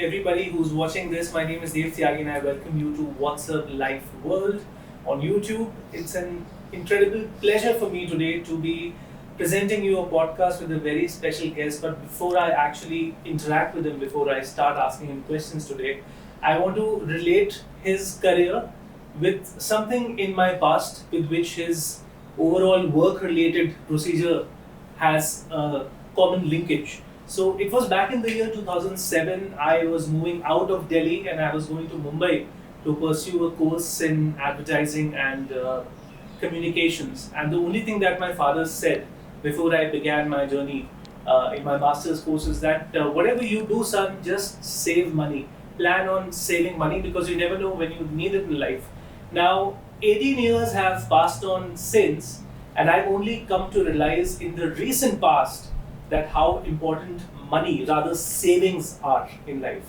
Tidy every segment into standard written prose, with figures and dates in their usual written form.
everybody who's watching this. My name is Dev Tyagi and I welcome you to What's Up Life World on YouTube. It's an incredible pleasure for me today to be presenting you a podcast with a very special guest. But before I actually interact with him, before I start asking him questions today, I want to relate his career with something in my past with which his overall work related procedure has a common linkage. So it was back in the year 2007. I was moving out of Delhi and I was going to Mumbai to pursue a course in advertising and communications. And the only thing that my father said before I began my journey in my master's course is that whatever you do, son, just save money. Plan on saving money because you never know when you need it in life. Now, 18 years have passed on since, and I've only come to realize in the recent past that how important money, rather savings, are in life.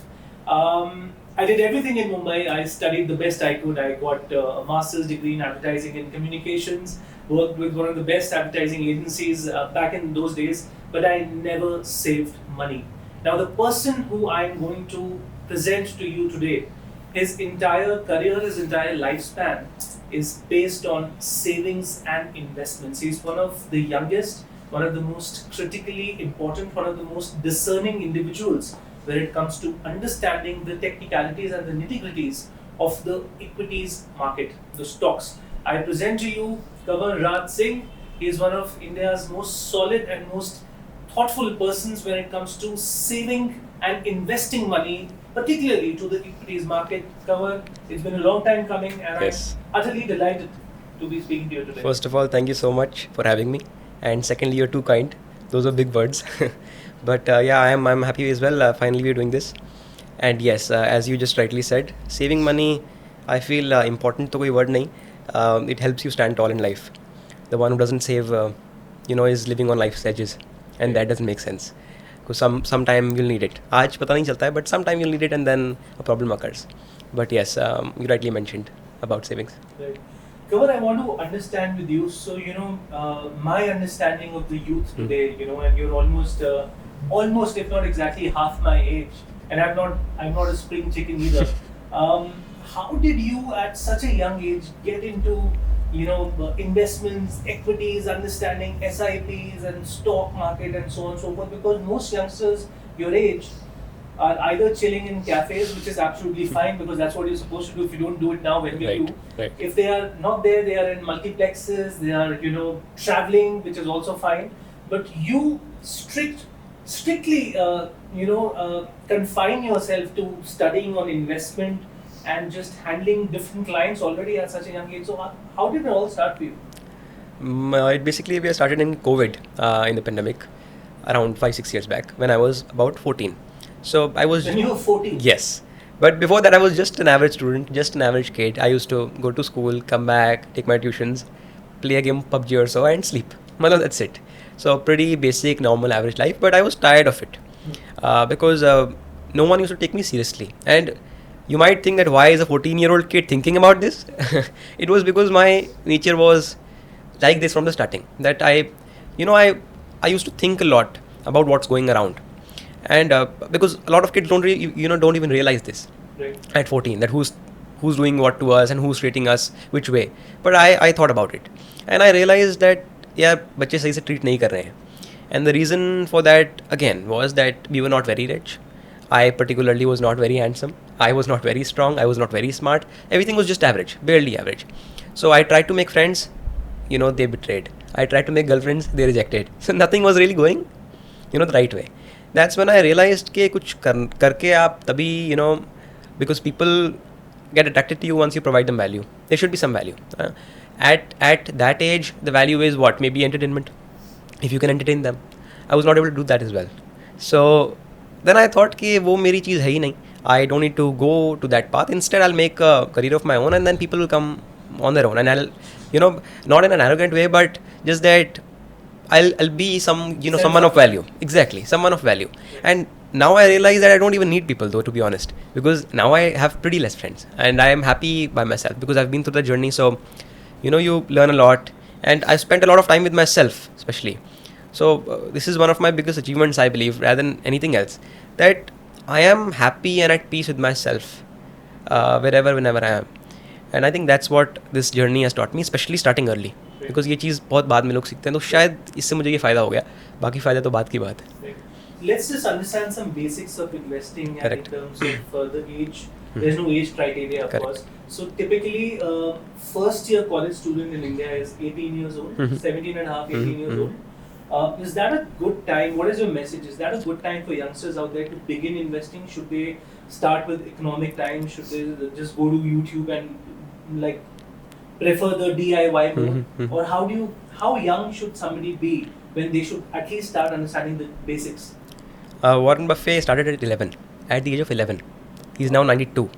I did everything in Mumbai. I studied the best I could. I got a master's degree in advertising and communications, worked with one of the best advertising agencies back in those days, but I never saved money. Now, the person who I'm going to present to you today, his entire career, his entire lifespan is based on savings and investments. He's one of the youngest, one of the most critically important, one of the most discerning individuals when it comes to understanding the technicalities and the nitty-gritties of the equities market, the stocks. I present to you Kanwar Raj Singh. He is one of India's most solid and most thoughtful persons when it comes to saving and investing money, particularly to the equities market. Kanwar, it's been a long time coming and Yes. I'm utterly delighted to be speaking to you today. First of all, thank you so much for having me. And secondly, you're too kind. Those are big words. But yeah, I'm happy as well. Finally, we're doing this. And yes, as you just rightly said, saving money, I feel important to koi word nahi. It helps you stand tall in life. The one who doesn't save, is living on life's edges. And that doesn't make sense. Because sometime you'll need it. Aaj pata nahi chalta hai, but sometime you'll need it and then a problem occurs. But yes, you rightly mentioned about savings. Right. Kanwar, I want to understand with you. So, my understanding of the youth today, and you're almost, if not exactly half my age, and I'm not a spring chicken either. How did you, at such a young age, get into, investments, equities, understanding SIPs and stock market and so on and so forth? Because most youngsters your age are either chilling in cafes, which is absolutely fine because that's what you're supposed to do. If you don't do it now, when will Right, you? right. If they are not there, they are in multiplexes, they are, traveling, which is also fine. But you strictly, confine yourself to studying on investment and just handling different clients already at such a young age. So how did it all start for you? Basically, we started in COVID, in the pandemic, around 5-6 years back when I was about 14. So I was... When you were 14? Yes. But before that, I was just an average student, just an average kid. I used to go to school, come back, take my tuitions, play a game of PUBG or so, and sleep. That's it. So pretty basic, normal, average life. But I was tired of it because no one used to take me seriously. And you might think that why is a 14-year-old kid thinking about this? It was because my nature was like this from the starting. That I used to think a lot about what's going around. And because a lot of kids don't even realize this Right. at 14, that who's doing what to us and who's treating us which way. But I thought about it and I realized that yeah, बच्चे सही से treat नहीं कर रहे हैं. And the reason for that again was that we were not very rich. I particularly was not very handsome. I was not very strong. I was not very smart. Everything was just average, barely average. So I tried to make friends, they betrayed. I tried to make girlfriends, they rejected. So nothing was really going, the right way. That's when I realized कि कुछ करके आप तभी because people get attracted to you once you provide them value. There should be some value. At that age, the value is what? Maybe entertainment. If you can entertain them. I was not able to do that as well. So then I thought कि वो मेरी चीज़ है ही नहीं. I don't need to go to that path. Instead, I'll make a career of my own and then people will come on their own. And I'll, not in an arrogant way, but just that I'll be someone of value. Exactly, someone of value. And now I realize that I don't even need people though, to be honest, because now I have pretty less friends and I am happy by myself because I've been through the journey. So, you learn a lot and I've spent a lot of time with myself, especially. So this is one of my biggest achievements, I believe, rather than anything else, that I am happy and at peace with myself wherever, whenever I am. And I think that's what this journey has taught me, especially starting early. Because ये चीज़ बहुत बाद में लोग सीखते हैं, तो शायद इससे मुझे ये फ़ायदा हो गया. बाकी फ़ायदा तो बात की बात है. Let's just understand some basics of investing and Correct. in terms of the age. There's no age criteria, of Correct. course. So typically, first year college student in India is 18 years old, 17 and a half, 18 years old. Is that a good time? What is your message? Is that a good time for youngsters out there to begin investing? Should they start with economic times? Should they just go to YouTube and like prefer the DIY mode? Or how young should somebody be when they should at least start understanding the basics? Warren Buffett started at 11, at the age of 11. He's now 92.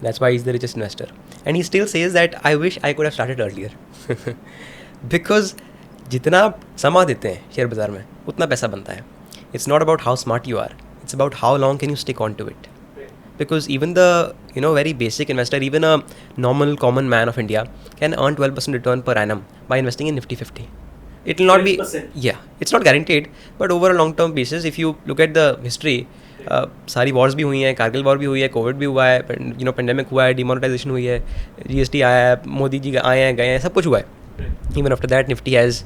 That's why he's the richest investor. And he still says that I wish I could have started earlier. Because जितना आप समा देते हैं share बाज़ार में उतना पैसा बनता है. It's not about how smart you are. It's about how long can you stick on to it. Because even the very basic investor, even a normal common man of India can earn 12% return per annum by investing in Nifty 50. It will not 12%. It's not guaranteed, but over a long term basis, if you look at the history, सारी wars भी हुई हैं, Kargil war भी हुई है, Covid भी हुआ है, पेंडेमिक हुआ है, डिमोनेटाइजेशन हुई है, GST आया है, मोदी जी आए हैं गए हैं, सब कुछ हुआ है. Even after that, Nifty is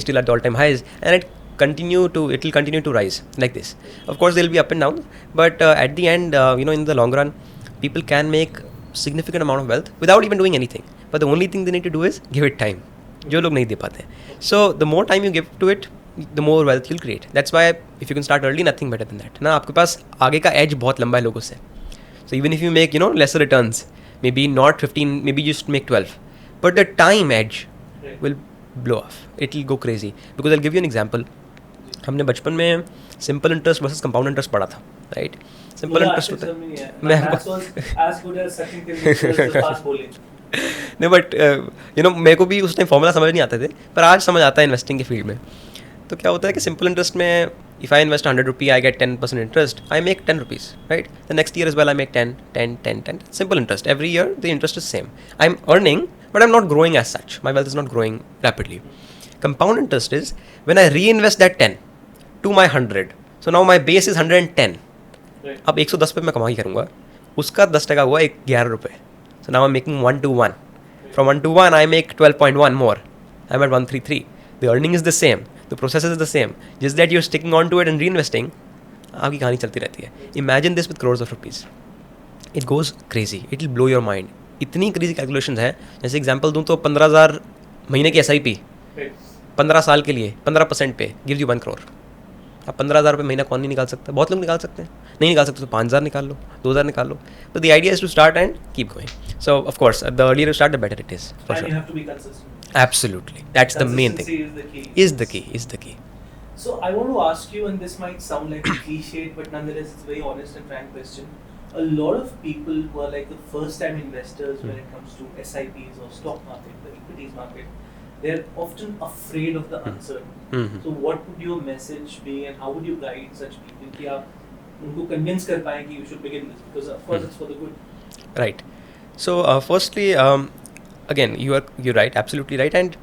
still at all time highs, and it will continue to rise like this. Of course, there will be up and down, but at the end, in the long run, people can make significant amount of wealth without even doing anything. But the only thing they need to do is give it time. जो लोग नहीं दे पाते. So the more time you give to it, the more wealth you'll create. That's why if you can start early, nothing better than that. ना आपके पास आगे का edge बहुत लंबा है लोगों से. So even if you make lesser returns, maybe not 15, maybe just make 12, but the time edge will blow off. It will go crazy. Because I'll give you an example. हमने बचपन में simple interest versus compound interest पढ़ा था, right? Simple interest होता है. मैं नहीं, but मेरे को भी उस टाइम फॉर्मूला समझ नहीं आते थे, पर आज समझ आता है इन्वेस्टिंग के फील्ड में. तो क्या होता है कि सिंपल इंटरेस्ट में if I invest 100 rupee, I get 10% interest, I make 10 rupees, right? The next year is well I make 10, 10, 10, 10. Simple interest every year the interest is same. I am earning but I'm not growing as such. My wealth is not growing rapidly. Compound interest is when I reinvest that 10 to my 100. So now my base is 110. Right. अब 110 पे मैं कमाई करूँगा, उसका 10% हुआ 11 रुपये. So now I'm making 1 to 1. From 1 to 1 I make 12.1 more. I'm at 133. The earning is the same. The process is the same. Just that you're sticking on to it and reinvesting. आपकी कहानी चलती रहती है. Imagine this with crores of rupees. It goes crazy. It will blow your mind. इतनी crazy calculation है. जैसे example दूं तो 15,000 महीने की SIP 15 साल के लिए 15% पे गिव्स यू 1 करोड़. अब 15,000 रुपये महीना कौन नहीं निकाल सकता? बहुत लोग निकाल सकते हैं. नहीं निकाल सकते तो 5,000 निकाल लो, 2,000 निकाल लो. But the idea is to start and keep going. So of course the earlier you start the better it is, for sure. You have to be consistent. Absolutely, that's the main thing. Consistency Is the key. So I want to ask you, and this might sound like a cliche, but nonetheless it's a very honest and frank question. A lot of people who are like the first time investors when it comes to SIPs or stock market, the equities market, they're often afraid of the uncertain. So what would your message be and how would you guide such people कि आप उनको convince कर पाएं कि you should begin this, because of course it's for the good. Right. So firstly, again you're right, absolutely right, and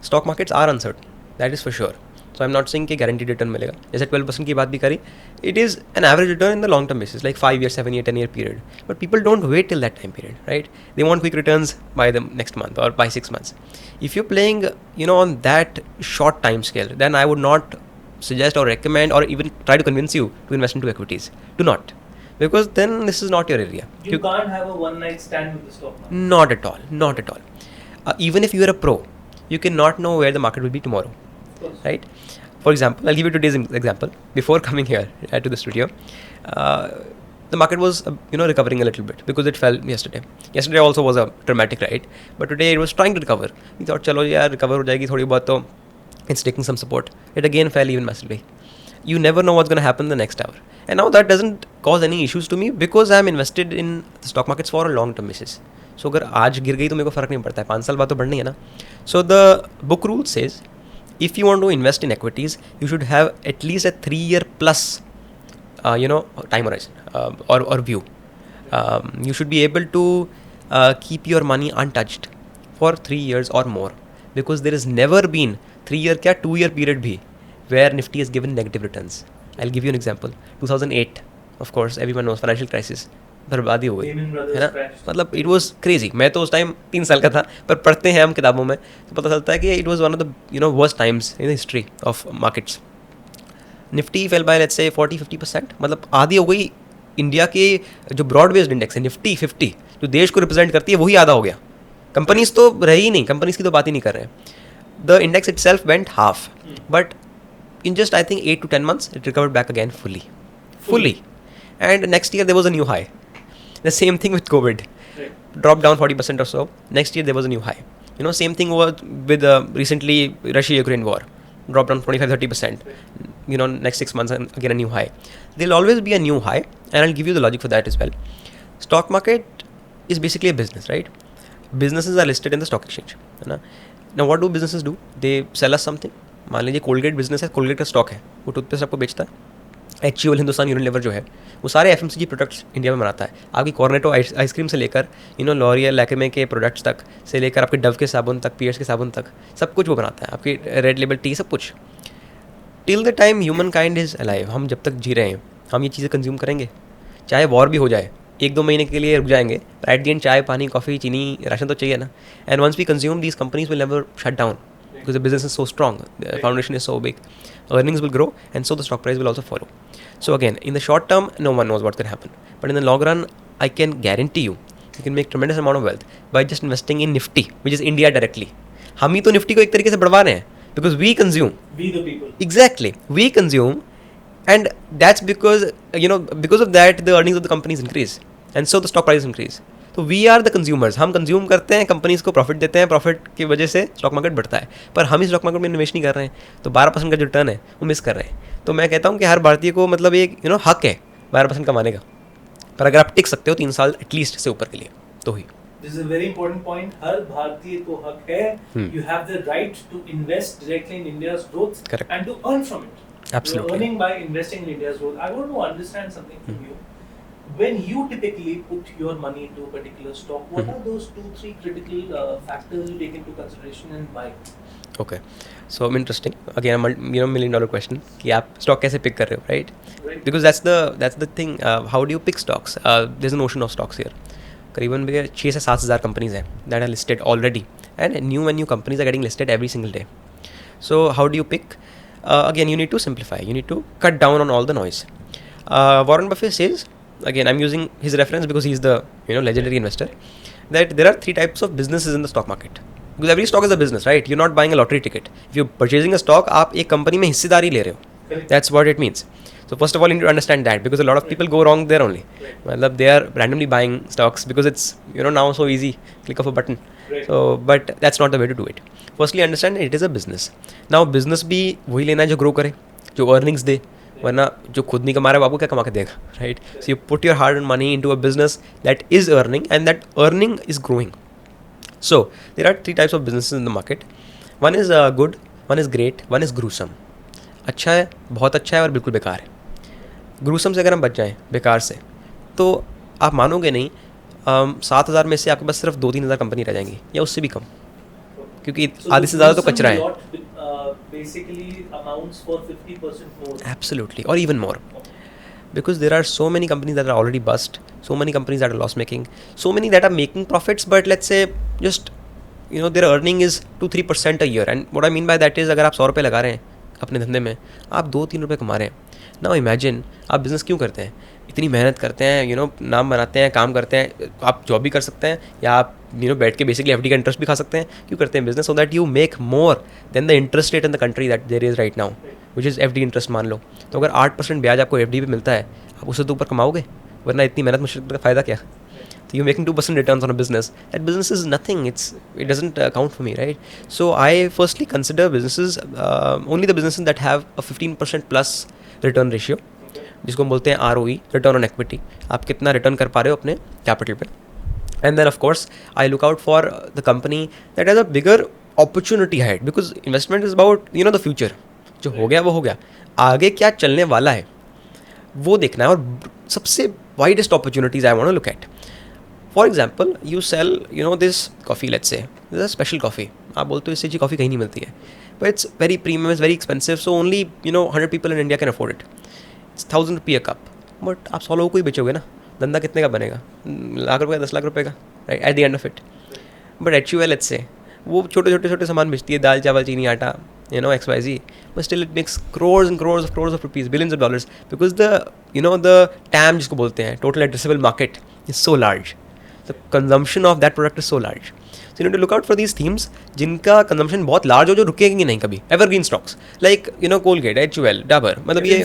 stock markets are uncertain, that is for sure. So I'm not saying कि guaranteed return मिलेगा. जैसे 12% की बात भी करी, it is an average return in the long term basis, like 5 year, 7 year, 10 year period. But people don't wait till that time period, right? They want quick returns by the next month or by 6 months. If you're playing, on that short time scale, then I would not suggest or recommend or even try to convince you to invest into equities. Do not, because then this is not your area. You can't have a one night stand with the stock market. Not at all, not at all. Even if you are a pro, you cannot know where the market will be tomorrow. Right? For example, I'll give you today's example. Before coming here to the studio, the market was recovering a little bit because it fell yesterday. Yesterday also was a dramatic ride, but today it was trying to recover. We thought, चलो यार recover हो जाएगी थोड़ी बहुत तो. It's taking some support. It again fell even massively. You never know what's going to happen the next hour. And now that doesn't cause any issues to me because I'm invested in the stock markets for a long term basis. So अगर आज गिर गई तो मेरे को फ़र्क नहीं पड़ता है, 5 साल बाद तो बढ़नी है ना. So the book rule says, if you want to invest in equities, you should have at least a 3-year plus, time horizon or view. You should be able to keep your money untouched for 3 years or more, because there has never been 3-year क्या 2-year period भी where Nifty has given negative returns. I'll give you an example. 2008 of course everyone knows financial crisis, बर्बादी हो गई, Lehman है Brothers ना. crashed. मतलब it was crazy. मैं तो उस टाइम 3 साल का था, पर पढ़ते हैं हम किताबों में तो पता चलता है कि it was one of the worst times in the history of markets. Nifty fell by let's say 40-50%, मतलब आधी हो गई. इंडिया के जो ब्रॉड बेस्ड इंडेक्स है निफ्टी 50 जो देश को रिप्रेजेंट करती है वही आधा हो गया. कंपनीज तो रही ही नहीं, कंपनीज की तो बात ही नहीं कर रहे हैं. The index it self went half, but in just I think 8 to 10 months it recovered back again fully, and next year there was a new high. The same thing with COVID, Right. dropped down 40% or so. Next year there was a new high. Same thing was with recently Russia-Ukraine war, dropped down 25-30%. Next 6 months and again a new high. There'll always be a new high, and I'll give you the logic for that as well. Stock market is basically a business, right? Businesses are listed in the stock exchange. Now what do businesses do? They sell us something. मान लीजिए Colgate business है, Colgate का stock है, वो toothpaste आपको बेचता है. HUL Hindustan Unilever जो है वो सारे FMCG प्रोडक्ट्स इंडिया में बनाता है. आपकी कॉर्नेटो आइसक्रीम से लेकर लॉरियल लैक्मे के प्रोडक्ट्स तक से लेकर आपके डव के साबुन तक, पियर्स के साबुन तक, सब कुछ वो बनाता है. आपकी रेड लेबल टी, सब कुछ. Till the time human kind is alive, हम जब तक जी रहे हैं हम ये चीज़ें कंज्यूम करेंगे. चाहे वॉर भी हो जाए, 1-2 महीने के लिए रुक जाएंगे, पर एट द एंड चाय, पानी, कॉफ़ी, चीनी, राशन तो चाहिए ना. And once we consume these companies will never shut down because the business is so strong, the foundation is so big, earnings will grow, and so the stock price will also follow. So again, in the short term, no one knows what's going to happen, but in the long run, I can guarantee you can make tremendous amount of wealth by just investing in Nifty, which is India directly. हम ही तो Nifty को एक तरीके से बढ़वा रहे हैं, because we consume. We the people. Exactly, we consume, and that's because because of that the earnings of the companies increase, and so the stock prices increase. तो वी आर द कंज्यूमर्स, हम consume करते हैं, companies को profit देते हैं, profit की वजह से स्टॉक मार्केट बढ़ता है. पर हम ही स्टॉक मार्केट में इन्वेस्ट नहीं कर रहे हैं, तो 12% का जो रिटर्न है वो मिस कर रहे हैं. तो मैं कहता हूँ कि हर भारतीय को मतलब एक हक है 12% कमाने का, पर अगर आप टिक सकते हो 3 साल एटलीस्ट से ऊपर के लिए तो ही. This is a very important point. हर भारतीय को हक है. You have the right to invest directly in India's growth. Correct. And to earn from it. Absolutely. You're earning by investing in India's growth. I want to understand something from you. When you typically put your money into a particular stock, what are those 2-3 critical factors you take into consideration and why? Okay, so interesting. Again, $1 million question कि आप stock कैसे pick कर रहे हो, right? Right. Because that's the thing. How do you pick stocks? There's an ocean of stocks here. करीबन 6 से 7 हज़ार companies हैं that are listed already, and new companies are getting listed every single day. So how do you pick? Again, you need to simplify. You need to cut down on all the noise. Warren Buffett says, again I'm using his reference because he's the legendary investor, that there are 3 types of businesses in the stock market, because every stock is a business, right? You're not buying a lottery ticket. If you're purchasing a stock, आप एक company में हिस्सेदारी ले रहे हो. That's what it means. So first of all you need to understand that, because a lot of people go wrong there only. मतलब they are randomly buying stocks because it's now so easy, click of a button. So but that's not the way to do it. Firstly understand it is a business. Now business भी वही लेना है जो grow करे, जो earnings दे, वरना जो खुद नहीं कमा रहा है आपको क्या कमा के देगा, right? So you put your hard and money into a business that is earning and that earning is growing. So there are 3 types of businesses in the market. One is good, one is great, one is gruesome. अच्छा है, बहुत अच्छा है, और बिल्कुल बेकार है. Gruesome से अगर हम बच जाएँ, बेकार से, तो आप मानोगे नहीं, 7,000 में से आपके पास सिर्फ 2-3 हज़ार कंपनी रह जाएंगी, या उससे भी कम, क्योंकि आधे से ज़्यादा तो कचरा है. Basically amounts for 50% more. Absolutely, or even more. Because there are so many companies that are already bust, so many companies that are loss making, so many that are making profits, but let's say just their earning is 2-3% a year. And what I mean by that is, अगर आप 100 रुपये लगा रहे हैं अपने धंधे में, आप 2-3 रुपये कमा रहे हैं. Now imagine आप बिज़नेस क्यों करते हैं, इतनी मेहनत करते हैं, नाम बनाते हैं, काम करते हैं, आप जॉब भी कर सकते हैं, या आप बैठ के बेसिकली FD का इंटरेस्ट भी खा सकते हैं. क्यों करते हैं business? So that you make more than the interest rate in the country that there is right now, which is FD interest. मान लो तो अगर 8% ब्याज आपको FD पे मिलता है, आप उससे तो ऊपर कमाओगे, वरना इतनी मेहनत मुश्किल का फ़ायदा क्या? तो you making 2% return on a business. That business is nothing, it doesn't count for me, right? So I firstly consider businesses, only the businesses that have a 15% plus return ratio, जिसको हम बोलते हैं ROE, रिटर्न ऑन इक्विटी. आप कितना return कर पा रहे हो अपने कैपिटल पे. And then of course I look out for the company that has a bigger opportunity ahead, because investment is about the future. जो हो गया वो हो गया, आगे क्या चलने वाला है वो देखना है, और सबसे widest opportunities I want to look at. For example, you sell this coffee, let's say this is a special coffee. आप बोलते हो इससे अच्छी कॉफ़ी कहीं नहीं मिलती है, but it's very premium, it's very expensive, so only 100 people in India can afford it. It's 1,000 रुपये a cup. बट आप 100 लोगों को ही बेचोगे ना, धंधा कितने का बनेगा? लाख रुपये का, 10 लाख रुपये का, right, eight the end of it. But HUL, let's say वो छोटे सामान बेचती है, दाल चावल चीनी आटा, XYZ, but still it makes crores and crores of rupees, billions of dollars, because the TAM जिसको बोलते हैं, total addressable market, is so large. The consumption of that product is so large. So you need to look out for these themes जिनका consumption बहुत large हो, जो रुकेंगे नहीं कभी. Evergreen stocks like Colgate, HUL, Dabur, मतलब ये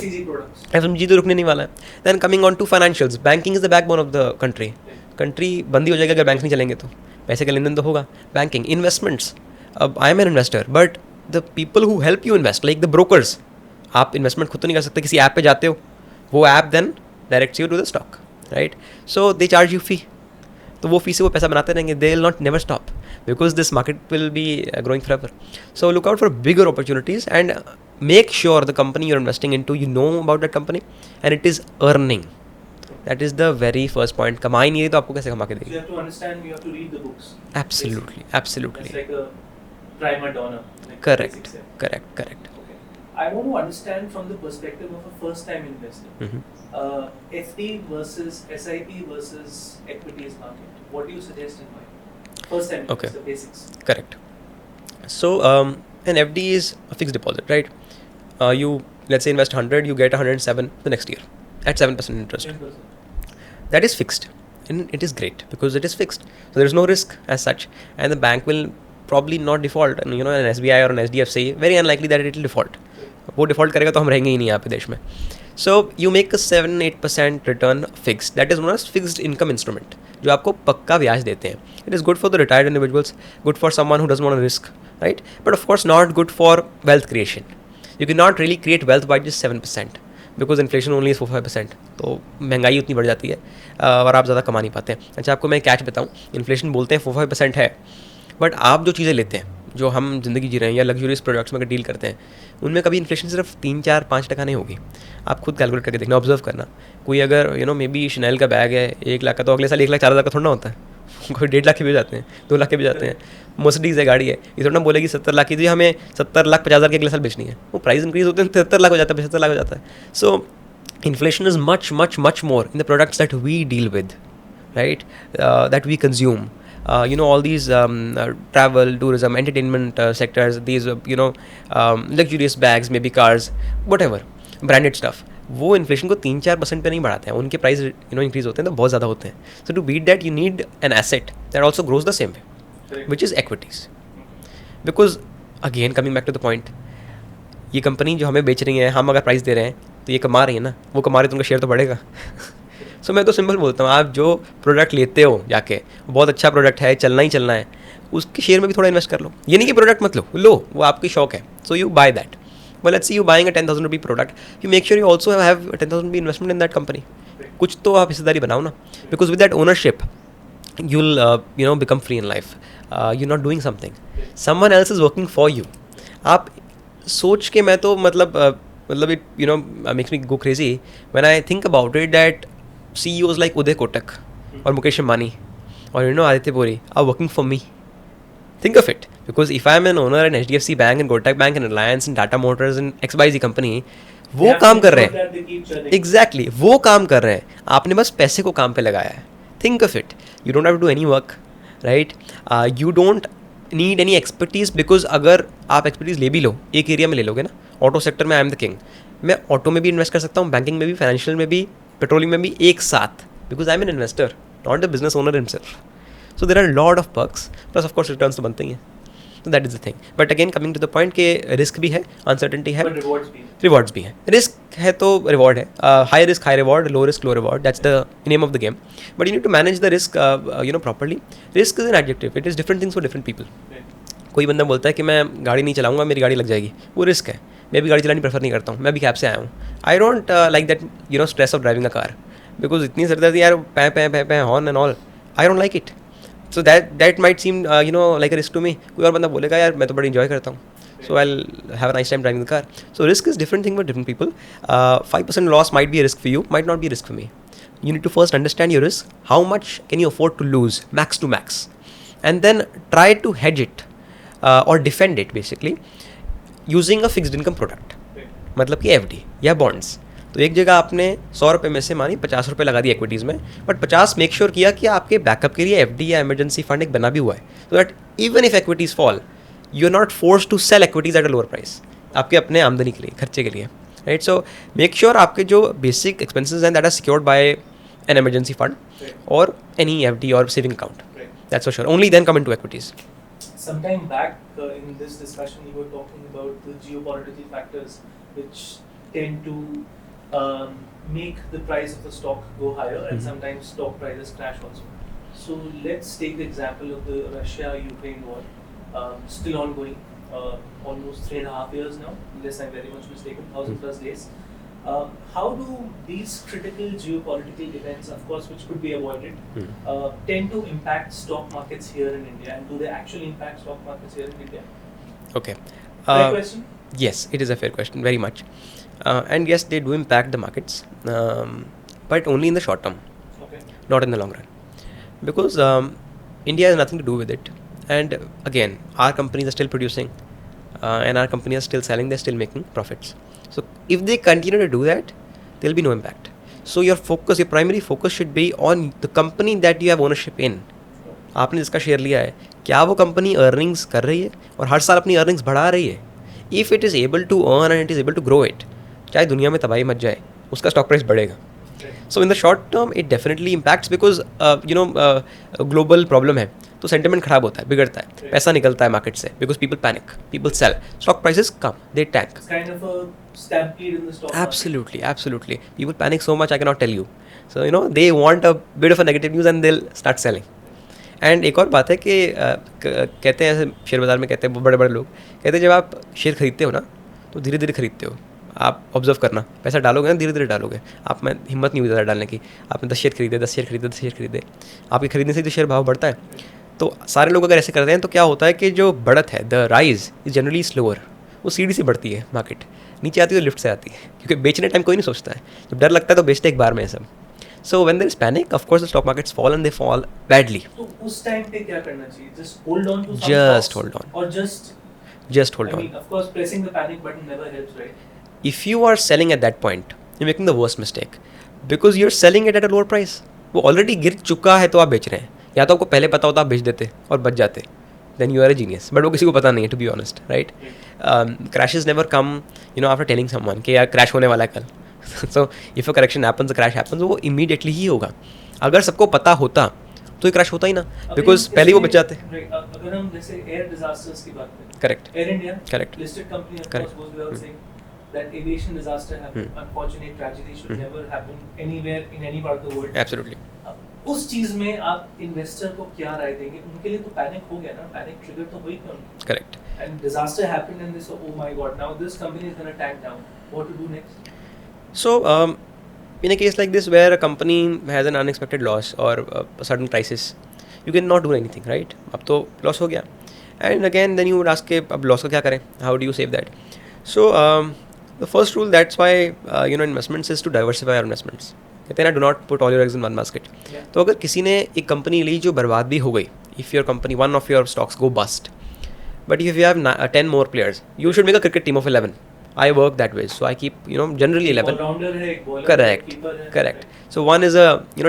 FMCG तो रुकने नहीं वाला है. Then coming on to financials, banking is the backbone of the country. Country बंदी हो जाएगी अगर बैंक नहीं चलेंगे तो. पैसे का लेन देन तो होगा. बैंकिंग, इन्वेस्टमेंट्स, अब I am an investor, but the people who help you invest, like the brokers, आप इन्वेस्टमेंट खुद तो नहीं कर सकते, किसी ऐप पे जाते हो, वो app then directs you to the stock, right. So they charge you fee, तो वो फी से वो पैसा बनाते रहेंगे. They will not never stop because this market will be growing forever. So look out for bigger opportunities and make sure the company you are investing into, you know about that company and it is earning. That is the very first point. कमाई नहीं है तो आपको कैसे कमा के देगी? You have to understand, you have to read the books. Absolutely. It's like a prima donna. Like Correct. basics, yeah. Correct. Okay. I want to understand from the perspective of a first-time investor. Mm-hmm. FD versus SIP versus equities market. What do you suggest and why? First-time investor, basics. Correct. So an FD is a fixed deposit, right? You let's say invest 100, you get 107 the next year at 7% interest. 10%. That is fixed, and it is great because it is fixed. So there is no risk as such, and the bank will probably not default. And an SBI or an HDFC, very unlikely that it will default. वो default करेगा तो हम रहेंगे ही नहीं यहाँ पे देश में. So you make a 7-8% return fixed. That is known as fixed income instrument, जो आपको पक्का ब्याज देते हैं. It is good for the retired individuals, good for someone who doesn't want to risk, right? But of course not good for wealth creation. You cannot really create wealth by just 7%. Because inflation only 4-5%, तो महंगाई उतनी बढ़ जाती है और आप ज़्यादा कमा नहीं पाते हैं. अच्छा, आपको मैं कैच बताऊँ, इन्फ्लेशन बोलते हैं 4-5% है, बट आप जो चीज़ें लेते हैं, जो हम ज़िंदगी जी रहे हैं या लग्जूरियस प्रोडक्ट्स में अगर डील करते हैं, उनमें कभी इन्फ्लेशन सिर्फ 3-4-5% नहीं होगी. आप खुद कैलकुलेट करके देखना, ऑब्जर्व करना. कोई अगर मे बी शनेल का बैग है 1 लाख का, तो अगले साल 1,04,000 का थोड़ा ना होता है. कोई 1.5 लाख के भी जाते हैं, 2 लाख के भी जाते हैं. मर्सिडीज़ है, गाड़ी है, ये थोड़ा ना बोलेगी 70 लाख की, जी हमें 70,50,000 के अगले साल बेचनी है. वो प्राइस इंक्रीज होते हैं, 73 लाख हो जाता है, 75 लाख हो जाता है. सो inflation is much more in the products that we deal with, right? That we consume. All these travel, tourism, entertainment sectors, these luxurious bags, maybe cars, whatever, branded stuff. वो inflation को 3-4% पे नहीं बढ़ाते हैं, उनके प्राइस इंक्रीज होते हैं तो बहुत ज़्यादा होते हैं. So to beat that you need an asset that also grows the same way, which is equities. Because again coming back to the point, ये कंपनी जो हमें बेच रही है, हम अगर प्राइस दे रहे हैं तो ये कमा रही है ना, वो कमा रही है तो उनका शेयर तो बढ़ेगा. सो मैं तो सिंपल बोलता हूँ, आप जो प्रोडक्ट लेते हो जाके, बहुत अच्छा प्रोडक्ट है, चलना ही चलना है, उसके शेयर में भी थोड़ा इन्वेस्ट कर लो. ये नहीं कि प्रोडक्ट मत लो, वो आपकी शौक है, so you by that. But let's say you buying a 10,000 rupee product, you make sure you also have a 10,000 rupee investment in that company. कुछ तो आप हिस्सेदारी बनाओ ना, because with that ownership, you'll become free in life. You're not doing something. Someone else is working for you. आप सोच के मैं तो मतलब it makes me go crazy when I think about it that CEOs like Uday Kotak or Mukesh Ambani or Aditya Puri are working for me. Think of it, because if I'm an owner in HDFC Bank and Kotak Bank and Reliance and Tata Motors and XYZ company, वो काम कर रहे हैं. Exactly, वो काम कर रहे हैं, आपने बस पैसे को काम पे लगाया है. Think of it, you don't have to do any work, right? You don't need any expertise, because अगर आप expertise ले भी लो, एक एरिया में ले लोगे ना, ऑटो सेक्टर में आई एम द किंग, मैं ऑटो में भी इन्वेस्ट कर सकता हूँ, बैंकिंग में भी, फाइनेंशियल में भी, पेट्रोलियम में भी एक साथ, because I am an investor, not the business owner himself. So there are a lot of perks, plus of course returns तो बनते ही हैं. So that is the thing. But again coming to the point कि risk भी है, uncertainty है, rewards भी है. Risk है तो reward है. High risk, high reward, low risk, low reward. That's the name of the game. But you need to manage the risk, properly. Risk is an adjective. It is different things for different people. कोई बंदा बोलता है कि मैं गाड़ी नहीं चलाऊंगा, मेरी गाड़ी लग जाएगी, वो रिस्क है. मैं भी गाड़ी चलानी प्रेफर नहीं करता हूँ, मैं भी कैब से आया हूँ. I don't like that stress of driving a car, because इतनी सरदर्दी यार, पै horn and all, I don't like it. So that might seem like a risk to me. कोई और बंदा बोलेगा यार मैं तो बड़ी enjoy करता हूँ, so I'll have a nice time driving the car. So risk is different thing for different people. 5% loss might be a risk for you, might not be a risk for me. You need to first understand your risk. How much can you afford to lose, max to max, and then try to hedge it or defend it basically using a fixed income product. मतलब कि FD या bonds. तो एक जगह आपने 100 रुपये में से मानी 50 रुपये लगा दी एक्विटीज़ में, बट 50 मेक श्योर किया कि आपके बैकअप के लिए एफडी या इमरजेंसी फंड एक बना भी हुआ है, so that even if equities fall you are not force to sell equities at a lower price, आपके अपने आमदनी के लिए, खर्चे के लिए, राइट. सो मेक श्योर आपके जो बेसिक एक्सपेंसेस हैं that are secured by an emergency fund और एनी एफडी और saving account. That's for sure. Only then come into equities. Some time back in this discussion, you were talking about the geopolitical factors which tend to make the price of the stock go higher, and sometimes stock prices crash also. So let's take the example of the Russia-Ukraine war, still ongoing, almost 3.5 years now, unless I'm very much mistaken, 1,000+ days. How do these critical geopolitical events, of course, which could be avoided, tend to impact stock markets here in India, and do they actually impact stock markets here in India? Okay. Fair question? Yes, it is a fair question, very much. And yes, they do impact the markets, but only in the short term, not in the long run. Because India has nothing to do with it. And again, our companies are still producing, and our companies are still selling, they're still making profits. So if they continue to do that, there will be no impact. So your focus, your primary focus should be on the company that you have ownership in. आपने जिसका share लिया है, क्या वो company earnings कर रही है और हर साल अपनी अर्निंग्स बढ़ा रही है? If it is able to earn and it is able to grow it, चाहे दुनिया में तबाही मच जाए, उसका स्टॉक प्राइस बढ़ेगा. So in the short term it definitely impacts, because global problem है तो सेंटिमेंट खराब होता है, बिगड़ता है, पैसा निकलता है मार्केट से, because people panic, people sell, stock prices कम, they tank. Stampede in the stock market. Absolutely. People panic so much I cannot tell you. So they want a bit of a negative news and they'll start selling. And एक और बात है कि कहते हैं ऐसे share बाज़ार में, कहते हैं बड़े बड़े लोग कहते हैं जब आप शेयर खरीदते हो ना तो धीरे धीरे खरीदते हो. आप ऑब्जर्व करना, पैसा डालोगे ना धीरे धीरे डालोगे. आप में हिम्मत नहीं हुई ज़्यादा डालने की. आपने 10 शेयर खरीदे, आपके खरीदने से तो शेयर भाव बढ़ता है. तो सारे लोग अगर ऐसे करते हैं तो क्या होता है कि जो बढ़त है, the rise is generally slower, वो सीढ़ी से बढ़ती है. मार्केट नीचे आती है तो लिफ्ट से आती है, क्योंकि बेचने टाइम कोई नहीं सोचता है, जब डर लगता है तो बेचते एक बार में है सब. So when there is panic, of course the stock markets fall and they fall badly. तो उस टाइम पे क्या करना चाहिए? Just hold on to Just hold on. or just hold I on. mean, of course, pressing the panic button never helps, right? If you are selling at that point, you're making the worst mistake, because you're selling it at a lower price. वो already गिर चुका है तो आप बेच रहे हैं. या तो आपको पहले पता होता आप बेच देते और बच जाते, then you are a genius. But वो किसी को पता नहीं है, to be honest, right? Crashes never come, after telling someone कि यार क्रैश होने वाला है कल. So if a correction happens, a crash happens, वो immediately ही होगा. अगर सबको पता होता तो ये क्रैश होता ही ना, बिकॉज पहले ही वो बच जाते. अगर हम जैसे एयर डिजास्टर्स की बात करें, correct, air India, correct, listed company, of Correct. Course, goes without saying that aviation disaster happened, unfortunate tragedy should never happen anywhere in any part of the world. Absolutely. उस चीज में आप investor को क्या राय देंगे? उनके लिए तो पैनिक हो गया ना, पैनिक ट्रिगर तो हुई थी उनकी. Correct. And disaster happened and they said, oh my god, now this company is going to tank down. What to do next? So, in a case like this where a company has an unexpected loss or a sudden crisis, you cannot do anything, right? अब तो loss हो गया. And again, then you would ask कि अब loss का क्या करें? How do you save that? So, the first rule, that's why, investments is to diversify our investments. कहते हैं ना, do not put all your eggs in one basket. तो अगर किसी ने एक कंपनी ली जो बर्बाद भी हो गई, if your company, one of your stocks go bust, but if you have 10 more players, you should make a cricket team of 11. I work that way, so I keep generally 11. All-rounder है, एक bowler Correct, है, keeper है. correct. So one is a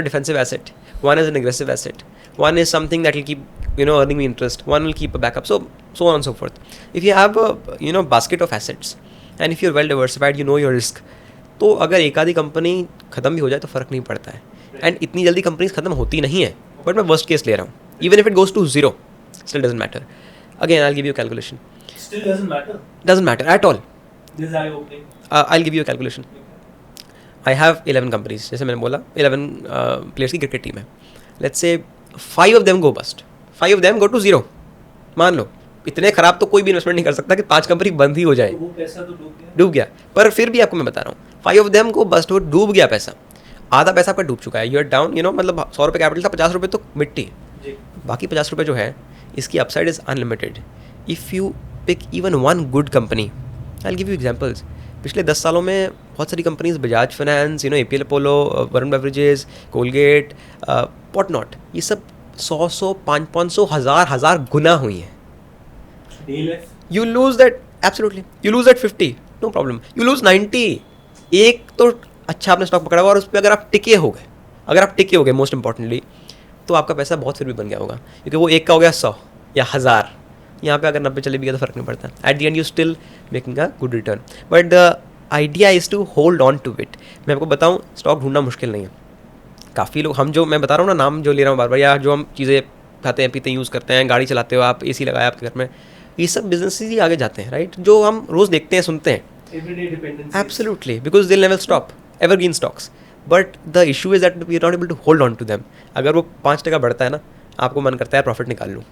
defensive asset, one is an aggressive asset, one is something that will keep earning me interest, one will keep a backup, so on and so forth. If you have a basket of assets and if you're well diversified, you know your risk, तो अगर एक आधी company ख़त्म भी हो जाए तो फ़र्क नहीं पड़ता है. एंड इतनी जल्दी कंपनीज ख़त्म होती नहीं है, बट मैं वर्स्ट केस ले रहा हूँ. Even if it goes to zero, still doesn't matter. Again I will give you calculation. Still doesn't matter. Doesn't matter at all. This is eye-opening. I'll give you a calculation. I have 11 companies, जैसे मैंने बोला 11 players की cricket team है. Let's say 5 of them go bust, 5 of them go to zero. मान लो इतने खराब तो कोई भी इन्वेस्टमेंट नहीं कर सकता कि 5 कंपनी बंद ही हो जाए. तो वो पैसा तो डूब गया. पर फिर भी आपको मैं बता रहा हूँ, 5 of them को बस्ट हो, डूब गया पैसा, आधा पैसा आपका डूब चुका है. यू आर डाउन, मतलब 100 रुपये कैपिटल था, 50 रुपये तो मिट्टी. बाकी 50 रुपये जो है, इसकी upside is unlimited. If you pick even one good company, I will give you examples. पिछले 10 सालों में बहुत सारी companies, Bajaj Finance, APL Apollo, Varun Beverages, Colgate, what not, ये सब 100 500 1000 गुना हुई हैं. You lose that, absolutely. You lose that 50, no problem. You lose 90. एक तो अच्छा आपने स्टॉक पकड़ा हुआ और उस पर अगर आप टिके हो गए मोस्ट इंपॉर्टेंटली, तो आपका पैसा बहुत फिर भी बन गया होगा, क्योंकि वो एक का हो गया 100 या 1000, यहाँ पे अगर 90 चले भी गया तो फ़र्क नहीं पड़ता. At the end you still making a good return. But the idea is to hold on to it. मैं आपको बताऊँ, स्टॉक ढूंढना मुश्किल नहीं है. काफ़ी लोग, हम जो मैं बता रहा हूँ ना, नाम जो ले रहा हूँ बार बार, या जो हम चीज़ें खाते हैं पीते हैं यूज़ करते हैं, गाड़ी चलाते हो आप, AC लगाया आपके घर में, ये सब बिजनेसेस ही आगे जाते हैं, राइट, जो हम रोज़ देखते हैं सुनते हैं. Everyday dependencies. Absolutely, because they'll never stop. Evergreen stocks. But the issue is that we are not able to hold on to them. अगर वो 5% बढ़ता है ना, आपको मन करता है प्रॉफिट निकाल लूँ,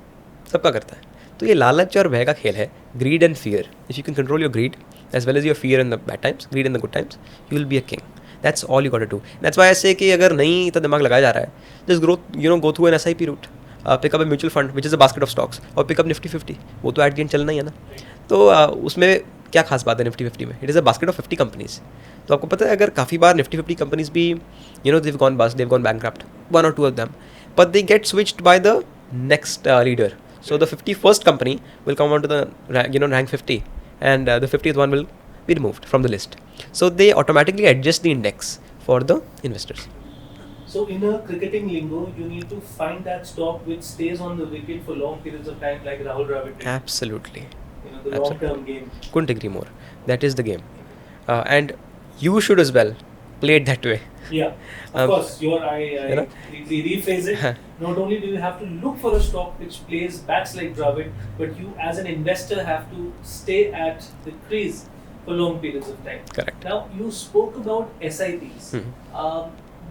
सबका करता है. तो ये लालच और भय का खेल है. Greed and fear. If you can control your greed as well as your fear in the bad times, greed in the good times, you will be a king. That's all you got to do. That's why I say कि अगर नहीं इतना दिमाग लगाया जा रहा है, just go through an SIP route, pick up a mutual fund which is a basket of stocks, और पिकअप निफ्टी 50. वो तो एट द एंड चलना ही है ना. तो उसमें क्या खास बात है निफ्टी 50 में? It is a basket of 50 companies. तो आपको पता है, अगर काफ़ी बार निफ्टी 50 कंपनीज भी they've gone bust, they've gone bankrupt, one or two of them, but they get switched by the next leader. So the 51st company will come onto the rank 50, and the 50th one will be removed from the list. So they automatically adjust the index for the investors. So in a cricketing lingo, you need to find that stock which stays on the wicket for long periods of time, like Rahul Dravid did. Absolutely. The long-term game. Couldn't agree more. That is the game. And you should as well play it that way. Yeah, of course. I rephrase it. Not only do you have to look for a stock which plays bats like Dravid, but you as an investor have to stay at the crease for long periods of time. Correct. Now, you spoke about SIPs.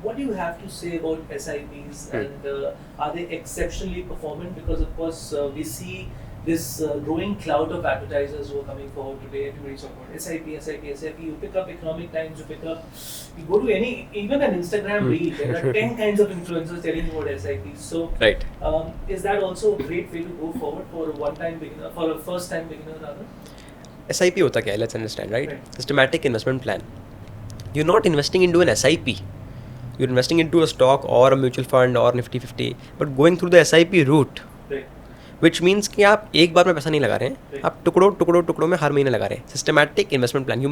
What do you have to say about SIPs, and are they exceptionally performant? Because of course we see this growing cloud of advertisers who are coming forward today. Everybody's talking about SIP. You pick up Economic Times, you go to even an Instagram reel, there are 10 kinds of influencers telling you about SIPs. So, right. Is that also a great way to go forward for a one-time beginner, for a first-time beginner rather? SIP होता क्या है? Let's understand, right? Systematic investment plan. You're not investing into an SIP. You're investing into a stock or a mutual fund or Nifty 50, but going through the SIP route. Which means कि आप एक बार में पैसा नहीं लगा रहे हैं, आप टुकड़ों में हर महीने लगा रहे हैं. Systematic investment plan. You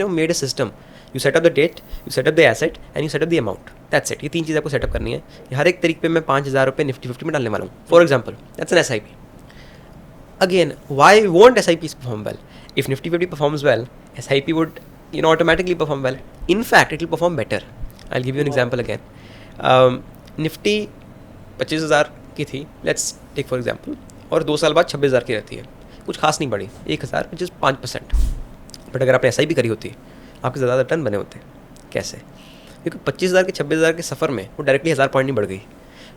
made a system. You set up the date, you set up the asset, and you set up the amount. That's it. ये 3 चीज़ आपको सेटअप करनी है. हर एक तरीके पे मैं 5000 रुपये निफ्टी 50 में डालने वाला हूँ. For example, that's an SIP. Again, why won't SIPs perform well? If Nifty 50 performs well, SIP would automatically perform well. In fact, it will perform better. I'll give you an example again. Nifty 25,000 की थी, let's take for example, और 2 साल बाद 26,000 की रहती है. कुछ खास नहीं बढ़ी, 1,000 विच इज़ 5%. बट अगर आपने SIP करी होती, आपके ज़्यादा रिटर्न बने होते. कैसे? क्योंकि 25,000 के 26,000 के सफ़र में वो डायरेक्टली 1000 पॉइंट नहीं बढ़ गई.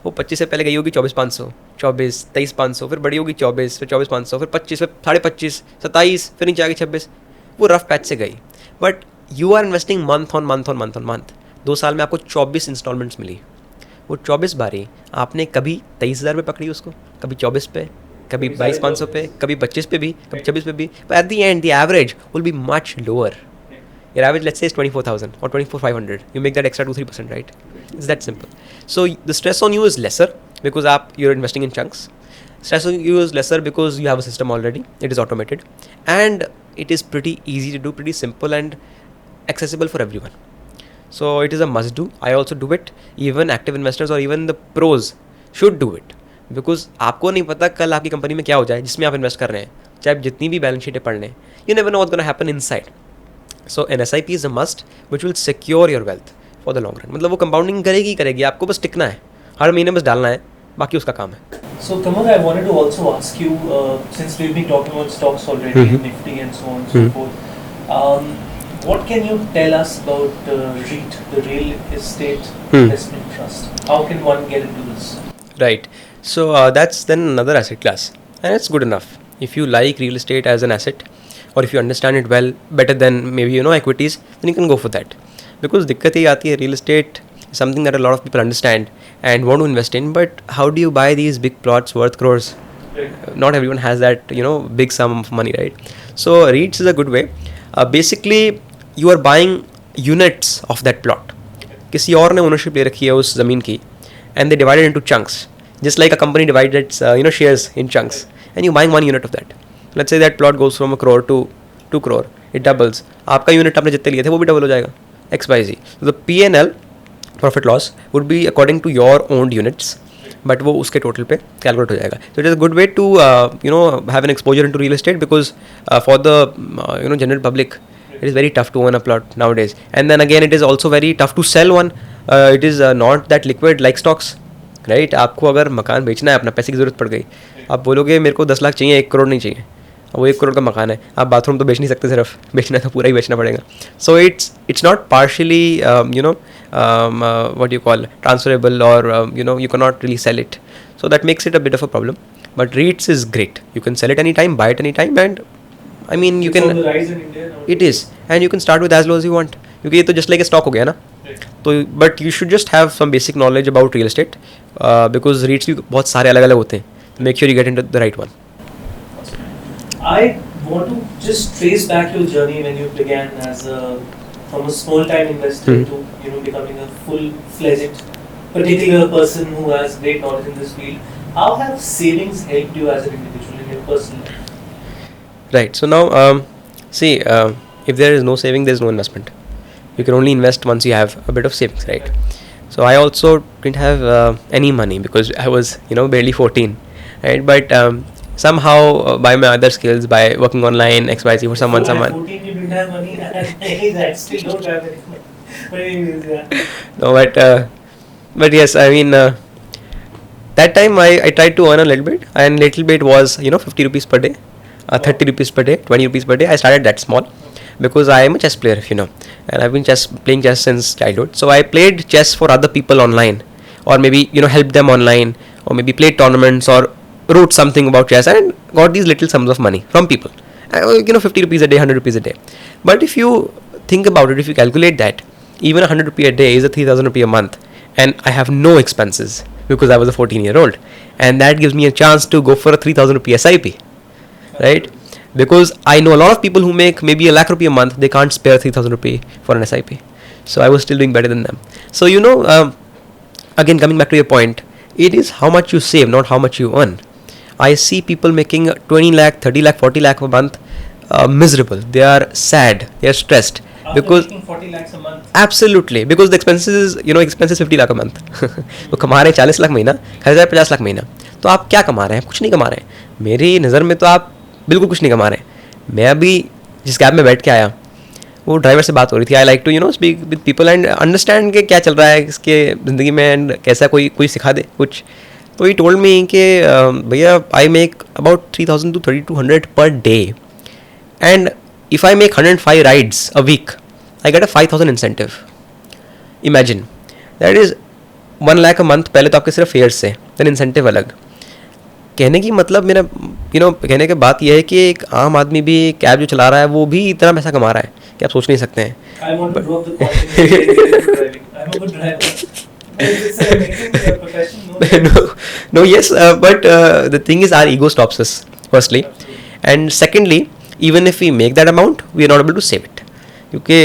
वो 25 से पहले गई होगी 24,500, 24, 23,500, फिर बढ़ी होगी 24, फिर 24,500, फिर 25, फिर 25.5, 27, फिर नीचे आ गई 26. वो रफ पैच से गई. But you are investing month on month. 2 साल में आपको 24 इंस्टॉलमेंट्स मिली. वो 24 बारी आपने कभी 23,000 पे पकड़ी उसको, कभी 24 पे, कभी 22,500 पे, कभी 25 पे भी, कभी 26 पे भी. But at the and the average will be much lower. Your average, let's say, is 24,000 or 24,500. You make that extra 2-3%, right? It's that simple. So the stress on you is lesser because you're investing in chunks. Stress on you is lesser because you have a system already. It is automated, and it is pretty easy to do, pretty simple and accessible for everyone. So it is a must do. I also do it. Even active investors or even the pros should do it because आपको नहीं पता कल आपकी company में क्या हो जाए जिसमें आप इन्वेस्ट कर रहे हैं. चाहे आप जितनी भी बैलेंस शीटें पढ़ लें, you never know what's going to happen inside. So an SIP is a must which will secure your wealth for the long run. मतलब वो कंपाउंडिंग करेगी, आपको बस टिकना है, हर महीने बस डालना है, बाकी उसका काम है. So Kamal, I wanted to also ask you, since we've been talking about stocks already, Nifty and so on and so forth, what can you tell us about REIT, the Real Estate Investment Trust? How can one get into this? Right. So that's then another asset class, and it's good enough. If you like real estate as an asset, or if you understand it well, better than maybe equities, then you can go for that. Because दिक्कत ये आती है, real estate is something that a lot of people understand and want to invest in, but how do you buy these big plots worth crores? Not everyone has that big sum of money, right? So REITs is a good way. Basically you are buying units of that plot. किसी और ने ownership ले रखी है उस ज़मीन की, and they divide it into chunks, just like a company divides its shares in chunks, and you're buying one unit of that. Let's say that plot goes from 1 crore to 2 crore, it doubles. आपका unit आपने जितने लिए थे वो भी double हो जाएगा. XYZ. So the P&L, profit loss, would be according to your owned units, but वो उसके टोटल पे कैलकुलेट हो जाएगा. So it is a good way to have an exposure into real estate, because for the general public it is very tough to own a plot nowadays. And then again it is also very tough to sell one. It is not that liquid like stocks, right? आपको अगर मकान बेचना है, अपना पैसे की ज़रूरत पड़ गई, आप बोलोगे मेरे को 10 लाख चाहिए, 1 करोड़ नहीं चाहिए, वो 1 करोड़ का मकान है, आप बाथरूम तो बेच नहीं सकते, सिर्फ बेचना है तो पूरा ही बेचना पड़ेगा. So it's not partially what you call transferable, or you cannot really sell it. So that makes it a bit of a problem. But REITs is great. You can sell it anytime, buy it anytime, and I mean you It's can. on the rise in India now. It is, and you can start with as low as you want. क्योंकि ये तो just like a stock हो गया ना. Right. तो but you should just have some basic knowledge about real estate, because REITs भी बहुत सारे अलग अलग होते हैं. Make sure you get into the right one. I want to just trace back your journey when you began from a small time investor to becoming a full-fledged particular person who has great knowledge in this field. How have savings helped you as an individual in your personal life? Right. So now, see, if there is no saving, there is no investment. You can only invest once you have a bit of savings, right? So I also didn't have any money, because I was, barely 14, right? But somehow, by my other skills, by working online, XYZ for someone. At 14 you didn't have money, and at my age I still don't have any money. But anyways, yeah. No, but yes, I mean, that time I tried to earn a little bit, and little bit was 50 rupees per day, 30 rupees per day, 20 rupees per day. I started that small, because I am a chess player, if you know, and I've been playing chess since childhood. So I played chess for other people online, or maybe helped them online, or maybe played tournaments, or wrote something about chess, and got these little sums of money from people. 50 rupees a day, 100 rupees a day. But if you think about it, if you calculate that, even 100 rupees a day is a 3,000 rupees a month, and I have no expenses because I was a 14-year-old, and that gives me a chance to go for a 3,000 rupees SIP, right? Because I know a lot of people who make maybe a lakh rupee a month, they can't spare 3,000 rupees for an SIP. So I was still doing better than them. So again, coming back to your point, it is how much you save, not how much you earn. I see people making 20 lakh, 30 lakh, 40 lakh a month miserable. They are sad, they are stressed. After Because making 40 lakhs a month. Absolutely, because the expenses is 50 lakh a month. वो कमा रहे हैं 40 लाख महीना, खर्च रहे हैं 50 लाख महीना. तो आप क्या कमा रहे हैं? कुछ नहीं कमा रहे हैं. मेरी नज़र में तो आप बिल्कुल कुछ नहीं कमा रहे हैं. मैं अभी जिस कैब में बैठ के आया, वो ड्राइवर से बात हो रही थी. I like to speak with people and understand के क्या चल रहा है इसके ज़िंदगी में, एंड कैसा कोई सिखा दे कुछ. तो ही टोल्ड मी कि भैया I make about 3,000 to 3,200 per day, and if I make 105 rides a week, I get a 5,000 incentive. Imagine, that is 1 lakh a month. पहले तो आपके सिर्फ फेयर्स से, then incentive अलग. कहने की मतलब मेरा कहने की बात यह है कि एक आम आदमी भी कैब जो चला रहा है वो भी इतना पैसा कमा रहा है कि आप सोच नहीं सकते हैं. I want to drop the question. I'm a good driver. It's an amazing profession. No, yes, but the thing is our ego stops us, firstly. And secondly, even if we make that amount, we are not able to save it. क्योंकि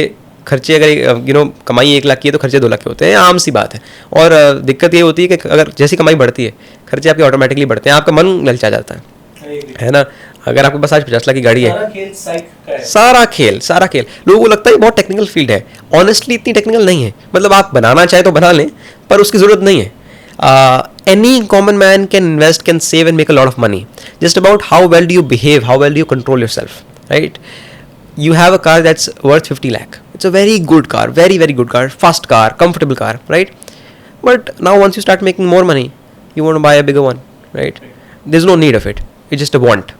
खर्चे अगर कमाई 1 लाख की है तो खर्चे 2 लाख के होते हैं, आम सी बात है. और दिक्कत ये होती है कि अगर जैसी कमाई बढ़ती है, खर्चे आपके ऑटोमेटिकली बढ़ते हैं, आपका मन ललचा जाता है ना. अगर आपके पास आज 50 लाख की गाड़ी है, सारा खेल लोगों को लगता है बहुत टेक्निकल फील्ड है. ऑनेस्टली इतनी टेक्निकल नहीं है. मतलब आप बनाना चाहे तो बना लें, पर उसकी ज़रूरत नहीं है. Any common man can invest, can save and make a lot of money. Just about how well do you behave, how well do you control yourself, right? You have a car that's worth 50 lakh. It's a very good car, very, very good car, fast car, comfortable car, right? But now once you start making more money, you want to buy a bigger one, right? There's no need of it. It's just a want.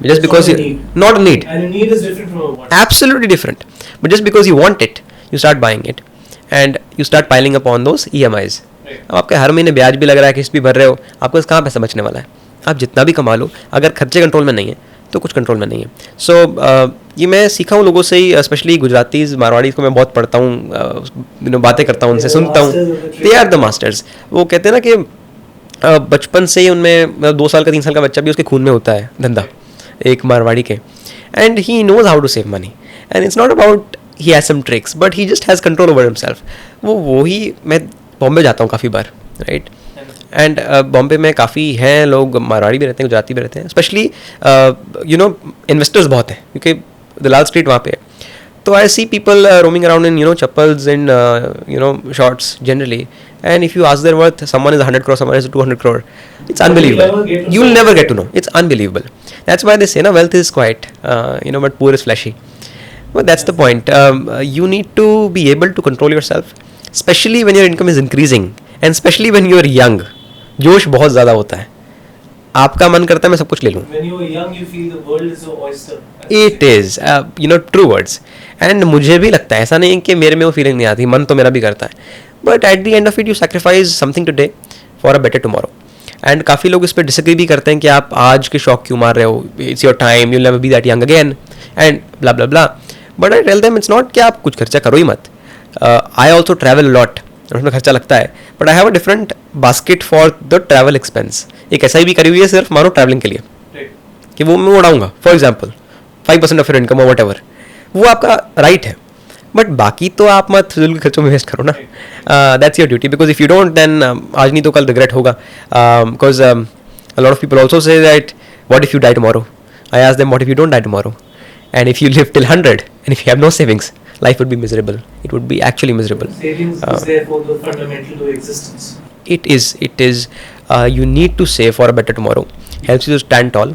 Just It's because not a need. Not a need. And a need is different from a want. Absolutely different. But just because you want it, you start buying it, and you start piling up on those EMIs. अब आपके हर महीने ब्याज भी लग रहा है, किस्त भी भर रहे हो, आपको कहाँ पैसा बचने वाला है? आप जितना भी कमा लो, अगर खर्चे कंट्रोल में नहीं है तो कुछ कंट्रोल में नहीं है. सो ये मैं सीखा हूँ लोगों से ही, स्पेशली गुजरातीज, मारवाड़ी को मैं बहुत पढ़ता हूँ, बातें करता हूँ उनसे, सुनता हूँ. They are the masters. वो कहते हैं ना कि बचपन से ही उनमें 2 साल का 3 साल का बच्चा भी उसके खून में होता है धंधा, एक मारवाड़ी के. And he knows how to save money, and it's not about he has some tricks, but he just has control over himself. वो ही मैं बॉम्बे जाता हूँ काफ़ी बार, राइट? एंड बॉम्बे में काफ़ी हैं लोग, मारवाड़ी भी रहते हैं, गुजराती भी रहते हैं, स्पेशली इन्वेस्टर्स बहुत हैं, क्योंकि दलाल स्ट्रीट वहाँ पे है. So I see people roaming around in chappals and shorts generally, and if you ask their worth, someone is 100 crore, someone is 200 crore. It's unbelievable. You'll never get to know. It's unbelievable. That's why they say, wealth is quiet, but poor is flashy. But that's the point. You need to be able to control yourself, especially when your income is increasing, and especially when you are young. जोश बहुत ज़्यादा होता है, आपका मन करता है मैं सब कुछ ले लूँ. When you are young, you feel the world is an oyster. It is, true words. And मुझे भी लगता है, ऐसा नहीं है कि मेरे में वो फीलिंग नहीं आती, मन तो मेरा भी करता है. But at the end of it, you sacrifice something today for a better tomorrow. And काफ़ी लोग इस पर डिसएग्री भी करते हैं कि आप आज के शौक क्यों मार रहे हो, it's your time, you'll never be that young again, and blah blah blah. But I tell them it's not कि आप कुछ खर्चा करो ही मत. I also travel a lot, उसमें खर्चा लगता है, but I have a different basket for the travel expense. एक ऐसा ही भी करी हुई है सिर्फ मानो ट्रैवलिंग के लिए, कि वो मैं उड़ाऊंगा for example 5% of your income और वट एवर, वो आपका राइट है, बट बाकी तो आप मत फिजूल के खर्चों में वेस्ट करो ना. That's your duty, because if you don't then आज नहीं तो कल रिग्रेट होगा. Because a lot of people also say that what if you die tomorrow. I ask them what if you don't die tomorrow, and if you live till 100 and if you have no savings, life would be miserable. It would be actually miserable. Savings is therefore the fundamental to existence. It is. You need to save for a better tomorrow. Helps you to stand tall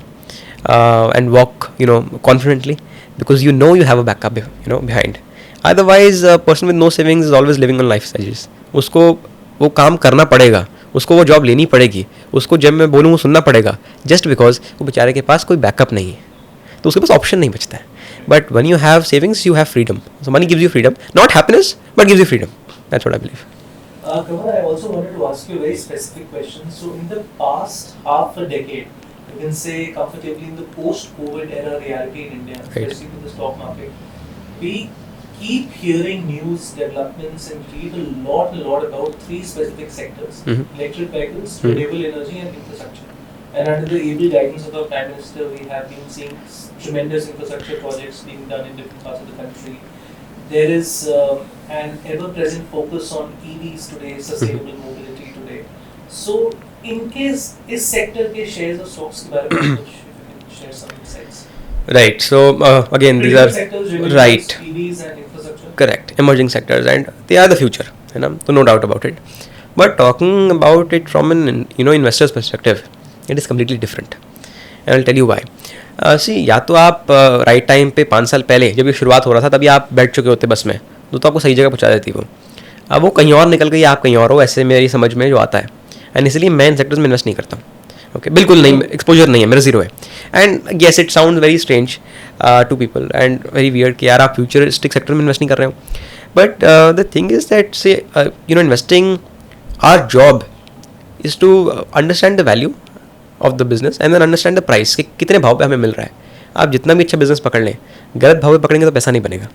and walk, confidently, because you have a backup, behind. Otherwise, a person with no savings is always living on life edges. उसको वो काम करना पड़ेगा, उसको वो job लेनी पड़ेगी, उसको जब मैं बोलूँ वो सुनना पड़ेगा, just because वो बेचारे के पास कोई बैकअप नहीं है, तो उसके पास ऑप्शन नहीं बचता है. But when you have savings, you have freedom. So money gives you freedom, not happiness, but gives you freedom. That's what I believe. Kamal, I also wanted to ask you a very specific question. So in the past half a decade, you can say comfortably in the post-COVID era reality in India, especially with the stock market, we keep hearing news developments and read a lot about three specific sectors: electric vehicles, renewable energy, and infrastructure. And under the able guidance of our Prime Minister, we have been seeing tremendous infrastructure projects being done in different parts of the country. There is an ever-present focus on EVs today, sustainable mobility today. So, in case इस sector के shares और stocks के बारे में कुछ, if you can share some insights. Right. So again, these are sectors, right. EVs and infrastructure. Correct. Emerging sectors, and they are the future. So no doubt about it. But talking about it from an investor's perspective, it is completely different, and I'll tell you why. See, या तो आप right time पे 5 साल पहले जब ये शुरुआत हो रहा था तभी आप बैठ चुके होते बस में, तो आपको सही जगह पहुंचा देती वो. अब वो कहीं और निकल गई, आप कहीं और हो, ऐसे मेरी समझ में जो आता है. एंड इसलिए मैं इन सेक्टर्स में इन्वेस्ट नहीं करता हूँ. ओके, बिल्कुल नहीं, एक्सपोजर नहीं है, मेरा जीरो है. And yes, it sound very strange to people and very weird कि यार आप फ्यूचरिस्टिक सेक्टर में इन्वेस्ट नहीं कर रहे हो. But the thing is that say investing, our job is to understand the value of the business and then understand the price कि कितने भाव पे हमें मिल रहा है. आप जितना भी अच्छा बिजनेस पकड़ लें, गलत भाव पे पकड़ेंगे तो पैसा नहीं बनेगा.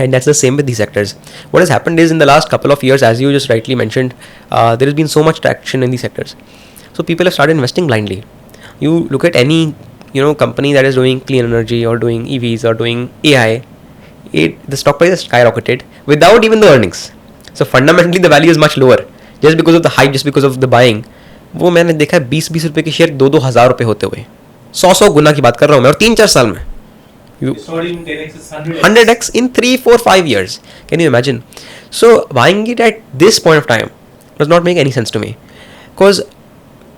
And that's the same with these sectors. What has happened is in the last couple of years, as you just rightly mentioned, there has been so much traction in these sectors. So people have started investing blindly. You look at any company that is doing clean energy or doing EVs or doing AI, the stock price has skyrocketed without even the earnings. So fundamentally the value is much lower just because of the hype, just because of the buying. वो मैंने देखा है 20-20 रुपए के share 2-2 हज़ार रुपए होते हुए 100 गुना की बात कर रहा हूँ मैं, और 3-4 साल में 100x in 3-4-5 years. Can you imagine? So buying it at this point of time does not make any sense to me, because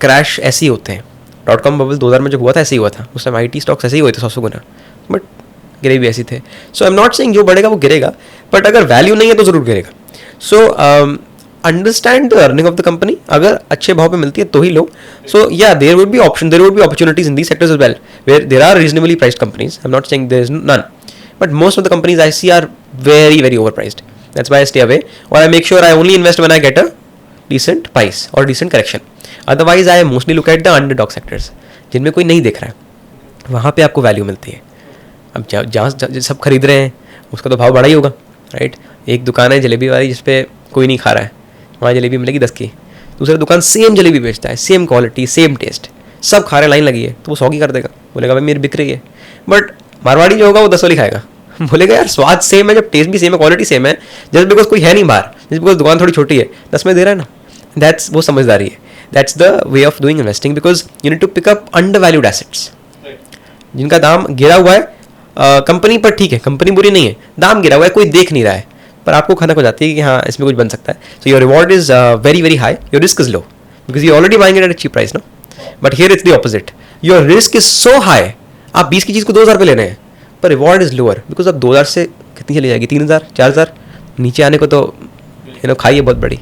crash ऐसे ही होते हैं. .com बबल 2000 में जब हुआ था ऐसे ही हुआ था, उस टाइम IT स्टॉक्स ऐसे ही हुए थे 100 गुना, बट गिरे भी ऐसे थे. सो आई एम नॉट सेइंग जो बढ़ेगा वो गिरेगा, बट अगर वैल्यू नहीं है तो ज़रूर गिरेगा. So understand the earning of the company, अगर अच्छे भाव पे मिलती है तो ही लो. So yeah there would be opportunities in these sectors as well where there are reasonably priced companies. I am not saying there is none, but most of the companies I see are very very over priced. That's why I stay away, और I make sure I only invest when I get a decent price or decent correction. Otherwise I mostly look at the underdog sectors जिनमें कोई नहीं दिख रहा है, वहाँ पे आपको वैल्यू मिलती है. अब जहाँ सब खरीद रहे हैं उसका तो भाव बढ़ा ही होगा, राइट. एक दुकान है जलेबी वाली जिसपे कोई नहीं खा रहा है, वहाँ जलेबी मिलेगी 10 की. दूसरा दुकान सेम जलेबी बेचता है, सेम क्वालिटी सेम टेस्ट, सब खा रहे हैं, लाइन लगी है, तो वो 100 की कर देगा, बोलेगा भाई मेरी बिक रही है. बट मारवाड़ी जो होगा वो 10 वाली खाएगा, बोलेगा यार स्वाद सेम है, जब टेस्ट भी सेम है, क्वालिटी सेम है, जस्ट बिकॉज कोई है नहीं बाहर, जस्ट बिकॉज दुकान थोड़ी छोटी है 10 में दे रहा है ना. दैट्स वो समझदारी है. That's the way of doing investing, because you need to pick up undervalued assets जिनका दाम गिरा हुआ है, कंपनी पर ठीक है, कंपनी बुरी नहीं है, दाम गिरा हुआ है, कोई देख नहीं रहा है, पर आपको खनक हो जाती है कि हाँ इसमें कुछ बन सकता है. So your reward is very very high, your risk is low because you already buying it at a cheap price. No, but here it's the opposite. Your risk is so high, आप 20 की चीज़ को 2,000 पे ले रहे हैं, पर reward is lower because अब 2,000 से कितनी चली जाएगी, 3,000 4,000 नीचे आने को तो खाई है बहुत बड़ी.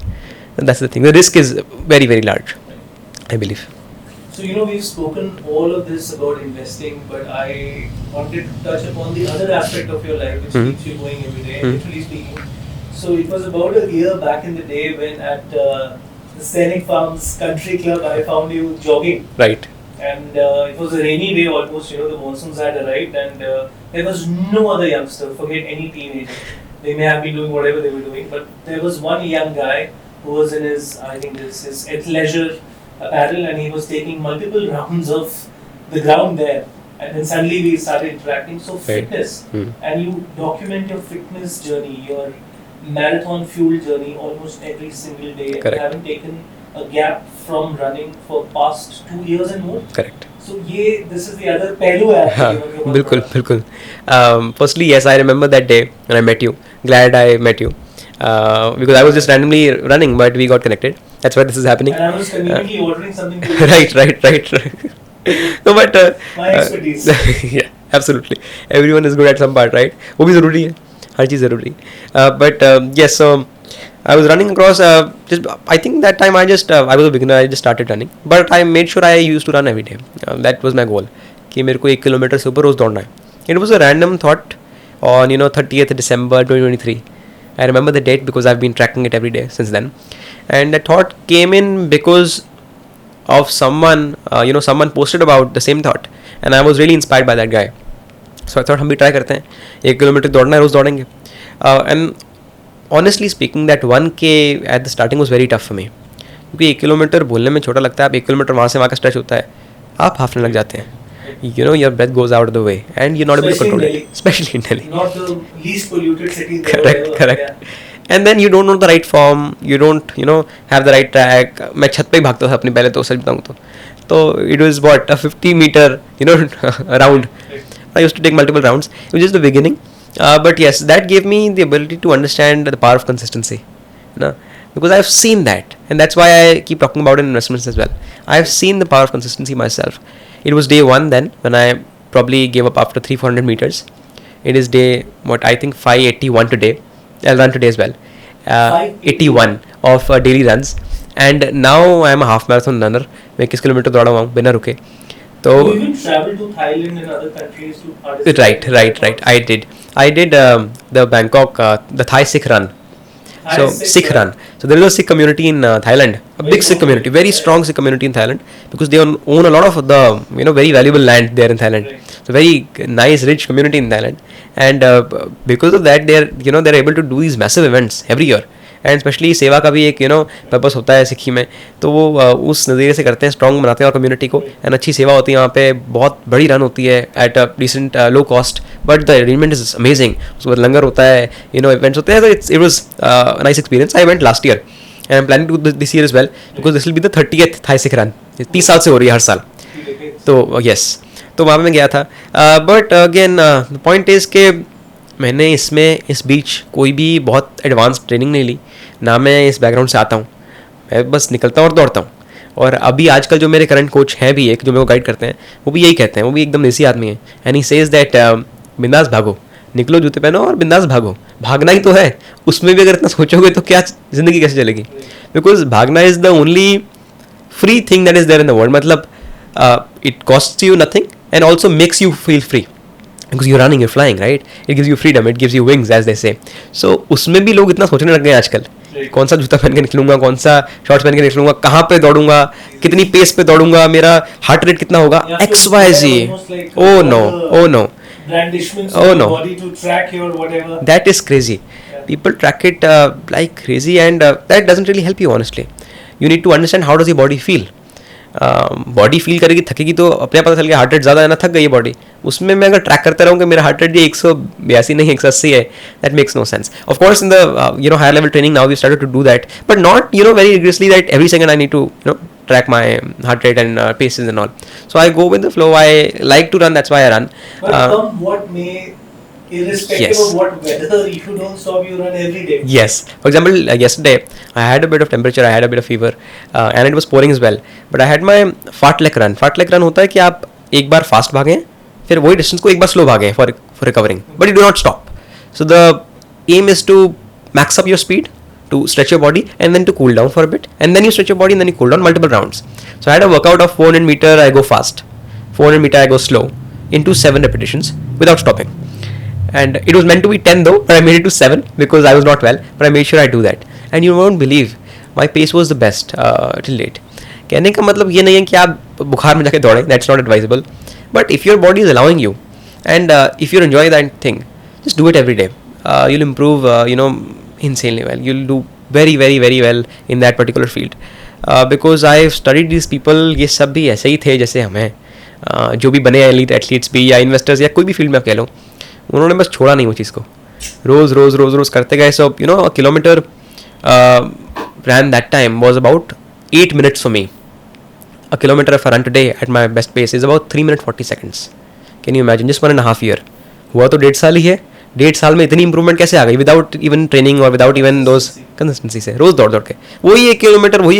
That's the thing, the risk is very very large, I believe. So we've spoken all of this about investing, but I wanted to touch upon the other aspect of your life which keeps you going every day, literally speaking. So it was about a year back in the day when at the Scenic Farms Country Club I found you jogging. Right. And it was a rainy day almost, the monsoons had arrived, and there was no other youngster, forget any teenager. They may have been doing whatever they were doing, but there was one young guy who was in his, I think his athleisure apparel, and he was taking multiple rounds of the ground there, and then suddenly we started interacting. So fitness, and you document your fitness journey, your marathon fuel journey almost every single day. Correct. You haven't taken a gap from running for past 2 years and more. Correct. So this is the other pehlu hai. बिल्कुल बिल्कुल. Firstly, yes, I remember that day when I met you. Glad I met you. Because I was just randomly running, but we got connected. That's why this is happening. And I was conveniently ordering something to eat. right. No, but My expertise. yeah, absolutely. Everyone is good at some part, right? वो भी ज़रूरी है, हर चीज़ ज़रूरी. But yes, so I was running across. I think that time I was a beginner. I just started running, but I made sure I used to run every day. That was my goal. कि मेरे को 1 kilometre से ऊपर रोज़ दौड़ना है. It was a random thought on 30th December 2023. I remember the date because I've been tracking it every day since then. And that thought came in because of someone, someone posted about the same thought. And I was really inspired by that guy. So I thought हम भी try करते हैं. 1 kilometre दौड़ना है, रोज़ दौड़ेंगे. And honestly speaking, that 1K at the starting was very tough for me. क्योंकि 1 kilometre बोलने में छोटा लगता है, आप 1 किलोमीटर वहाँ से वहाँ का स्ट्रेच होता है, आप हाफने लग जाते हैं. Your breath goes out of the way and you're not able to control it. Especially in Delhi. Not the least polluted city. Correct. Yeah. And then you don't know the right form, you don't, have the right track. मैं छत पे ही भागता था अपनी, पहले तो सच बताऊँ तो it was what, a 50 meter, round. I used to take multiple rounds. It was just the beginning. But yes, that gave me the ability to understand the power of consistency. Because I've seen that. And that's why I keep talking about it in investments as well. I've seen the power of consistency myself. It was day 1 then, when I probably gave up after 300-400 meters. It is day, I think 581 today. I'll run today as well. 81 of daily runs. And now I'm a half marathon runner. मैं 21 kilometre दौड़ा हुआ हूँ बिना रुके. तो you even travel to Thailand and other countries to participate. Right. I did the Bangkok, the Thai Sikh run. So Sikh run. So there is a Sikh community in Thailand, a big Sikh community, very strong Sikh community in Thailand, because they own a lot of the very valuable land there in Thailand. So very nice, rich community in Thailand, and because of that, they're able to do these massive events every year. And specially सेवा का भी एक purpose होता है सिक्की में, तो वो उस नज़रिए से करते हैं, स्ट्रॉन्ग बनाते हैं और कम्युनिटी को, एंड अच्छी सेवा होती है वहाँ पे, बहुत बड़ी रन होती है at a decent low cost, but the arrangement is amazing. उसके बाद लंगर होता है, इवेंट्स होते हैं. It was nice experience. I went last year and I am planning to this year as well, because this will be the 30th Thai Sikh run. 30 साल से हो रही है हर साल. तो यस, तो वहाँ पे मैं गया था. But again the point is के मैंने इस बीच कोई भी बहुत एडवांस ट्रेनिंग नहीं ली, ना मैं इस बैकग्राउंड से आता हूँ. मैं बस निकलता हूँ और दौड़ता हूँ. और अभी आजकल जो मेरे करंट कोच हैं भी एक, जो मेरे को गाइड करते हैं, वो भी यही कहते हैं, वो भी एकदम देसी आदमी है. एंड ही सेज दैट बिंदास भागो, निकलो जूते पहनो और बिंदास भागो. भागना ही तो है, उसमें भी अगर इतना सोचोगे तो क्या ज़िंदगी कैसे चलेगी. बिकॉज भागना is the only free thing that is there in the world. मतलब it costs you nothing and also makes you feel free. Because you're running, you're flying, right? It gives you freedom, it gives you wings, as they say. So उसमें भी लोग इतना सोचने लग गए आजकल, कौन सा जूता पहन के निकलूंगा, कौन सा शॉर्ट्स पहन के निकलूंगा, कहाँ पे दौड़ूंगा, कितनी पेस पे दौड़ूंगा, मेरा हार्ट रेट कितना होगा, XYZ. Oh no. Body to track your whatever. That is crazy. People track it like crazy, and that doesn't really help you, honestly. You need to understand how does your body feel. Body feel करेगी, थकेगी तो अपने पता चल गया heart rate ज़्यादा है ना, थक गई है बॉडी. उसमें मैं अगर ट्रैक करता रहूँ कि मेरा हार्ट रेट ये 182 नहीं 180 है, that makes no sense. Of course in the higher level training now we started to do that, but not very rigorously that every second I need to track my heart rate and paces and all. So I go with the flow. I like to run, that's why I run. But come what may, irrespective Yes. of what weather, if you don't stop, you run every day. Yes. For example, yesterday I had a bit of temperature, I had a bit of fever, and it was pouring as well. But I had my fartlek run. Fartlek run होता है कि आप एक बार fast भागें, फिर वही distance को एक बार स्लो भागें for recovering. But you do not stop. So the aim is to max up your speed, to stretch your body, and then to cool down for a bit, and then you stretch your body, and then you cool down multiple rounds. So I had a workout of 400 meter, I go fast, 400 meter I go slow, into 7 repetitions without stopping. And it was meant to be 10 though, but I made it to 7 because I was not well, but I made sure I do that. And you won't believe, my pace was the best till date. कहने का मतलब ये नहीं है कि आप बुखार में जाके दौड़ें, that's not advisable. But if your body is allowing you, and if you enjoy that thing, just do it every day. You'll improve, insanely well. You'll do very, very, very well in that particular field. Because I've studied these people, ये सब भी ऐसे ही थे जैसे हम हैं, जो भी बने elite athletes भी या investors या कोई भी फील्ड में आप कह लो, उन्होंने बस छोड़ा नहीं वो चीज़ को, रोज़ करते गए. So a kilometer ran that time was about 8 minutes for me. A kilometer if I run today at my best pace is about 3 minutes 40 seconds. Can you imagine? Just 1.5 year. हुआ तो 1.5 साल ही है. 1.5 साल में इतनी इंप्रूवमेंट कैसे आ गई without even training और विदाउट इवन दोज कंसिस्टेंसी से, रोज दौड़ के वही 1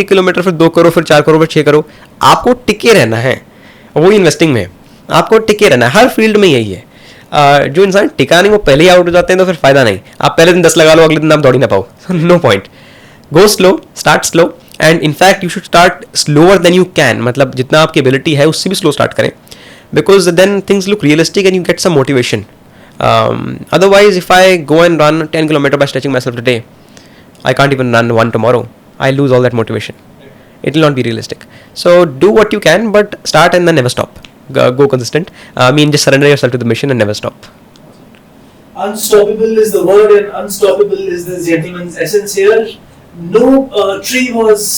किलोमीटर फिर 2 करो फिर 4 करो फिर 6 करो. आपको टिके रहना है, वही इन्वेस्टिंग में आपको टिके रहना है. हर फील्ड में यही है. जो इंसान टिका नहीं वो पहले ही आउट हो जाते हैं तो फिर फायदा नहीं. आप पहले दिन 10 लगा लो, अगले दिन आप दौड़ ही ना पाओ. No point. Go slow, start slow, and in fact you should start slower than you can. मतलब जितना आपकी एबिलिटी है उससे भी स्लो स्टार्ट करें, because then things look realistic and you get some motivation. Otherwise, if I go and run 10 kilometers by stretching myself today, I can't even run one tomorrow. I lose all that motivation. It will not be realistic. So do what you can, but start and then never stop. Go consistent. Just surrender yourself to the mission and never stop. Unstoppable is the word, and unstoppable is this gentleman's essence here. No tree was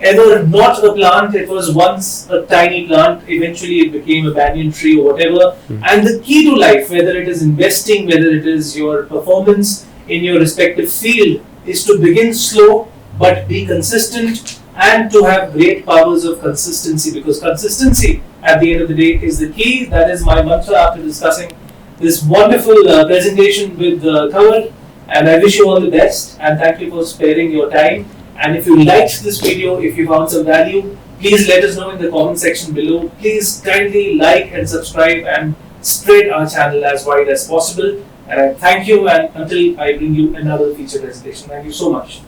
ever not a plant. It was once a tiny plant. Eventually it became a banyan tree or whatever. And the key to life, whether it is investing, whether it is your performance in your respective field, is to begin slow but be consistent, and to have great powers of consistency, because consistency at the end of the day is the key. That is my mantra after discussing this wonderful presentation with Kanwar. And I wish you all the best, and thank you for sparing your time. And if you liked this video, if you found some value, please let us know in the comment section below. Please kindly like and subscribe and spread our channel as wide as possible. And I thank you, and until I bring you another feature presentation, thank you so much.